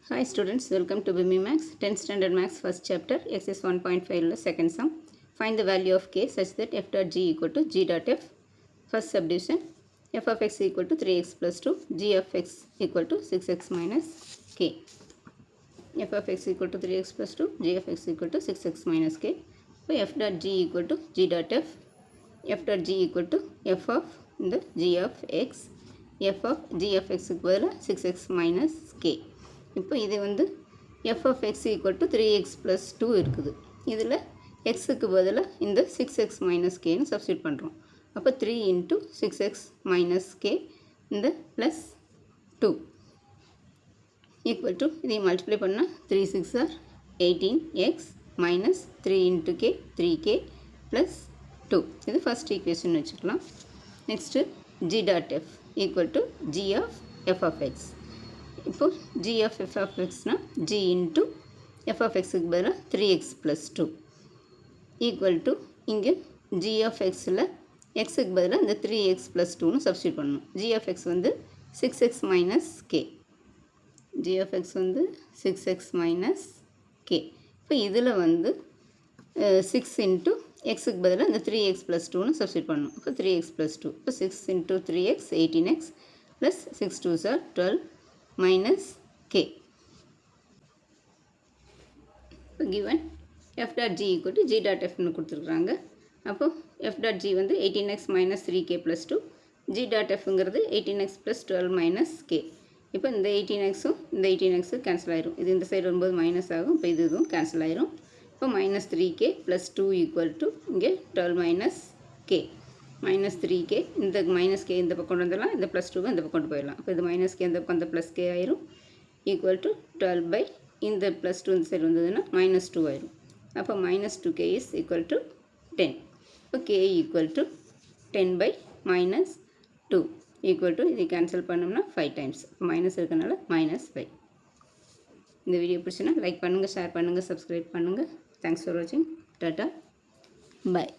Hi students, welcome to BIMI Max, 10th standard Max first chapter, exercise 1.5 second sum. Find the value of k such that f dot g equal to g dot f. First subdivision, f of x equal to 3x plus 2, g of x equal to 6x minus k. f of x equal to 3x plus 2, g of x equal to 6x minus k. So f dot g equal to g dot f dot g equal to f of the g of x, f of g of x equal to 6x minus k. இப்போ இது வந்து f of x equal to 3x plus 2 இருக்குது. இதில் xக்கு பதிலாக இந்த 6x minus kன்னு substitute பண்ணுறோம். அப்போ 3 into 6x minus k இந்த plus 2 equal to இதை மல்டிப்ளை பண்ணால் 3 6 are 18x minus 3 into k 3k plus 2. இது ஃபர்ஸ்ட் ஈக்குவேஷன் வச்சுக்கலாம். Next g dot f equal to g of f of x. இப்போ g of f of xனா g into f of xக்கு பதிலாக 3x plus 2 equal to இங்கே g of xல xக்கு பதிலாக இந்த 3x plus 2னு substitute பண்ணணும். g of x வந்து 6x minus k, g of x வந்து 6x minus k. இப்போ இதில் வந்து 6 into xக்கு பதிலாக இந்த 3x plus 2னு சப்ஸ்டியூட் பண்ணணும். இப்போ 3x plus 2, இப்போ 6 into 3x 18x plus 6 2s are 12 minus k. இப்போ given f dot g equal to g dot f னு கொடுத்துருக்குறாங்க. அப்போ f dot g வந்து 18x minus 3k plus 2, g dot fங்கிறது 18x plus 12 minus k. இப்போ இந்த 18xும் இந்த 18xும் cancel ஆயிரும். இது இந்த சைடு வரும்போது மைனஸ் ஆகும். இப்போ இதுவும் கேன்சல் ஆயிரும். இப்போ minus 3k plus 2 equal to இங்கே 12 minus k. மைனஸ் 3k இந்த மைனஸ் கே இந்த பக்கம் கொண்டு வந்துடலாம், இந்த ப்ளஸ் 2 இந்த பக்கம் கொண்டு போயிடலாம். இப்போ இது மைனஸ் கே இந்த பக்கம் அந்த ப்ளஸ் கே ஆயிரும். ஈக்குவல் டு 12 பை இந்த ப்ளஸ் 2 இந்த சைடு வந்ததுன்னா மைனஸ் 2 ஆயிரும். அப்போ minus 2k is equal to 10. இப்போ k equal to 10 by minus 2 equal to இதை கேன்சல் பண்ணோம்னா 5 டைம்ஸ். மைனஸ் இருக்கனால மைனஸ் 5. இந்த வீடியோ பிடிச்சுன்னா லைக் பண்ணுங்கள், ஷேர் பண்ணுங்கள், சப்ஸ்கிரைப் பண்ணுங்கள். தேங்க்ஸ் ஃபார் வாட்சிங். டாட்டா, பாய்.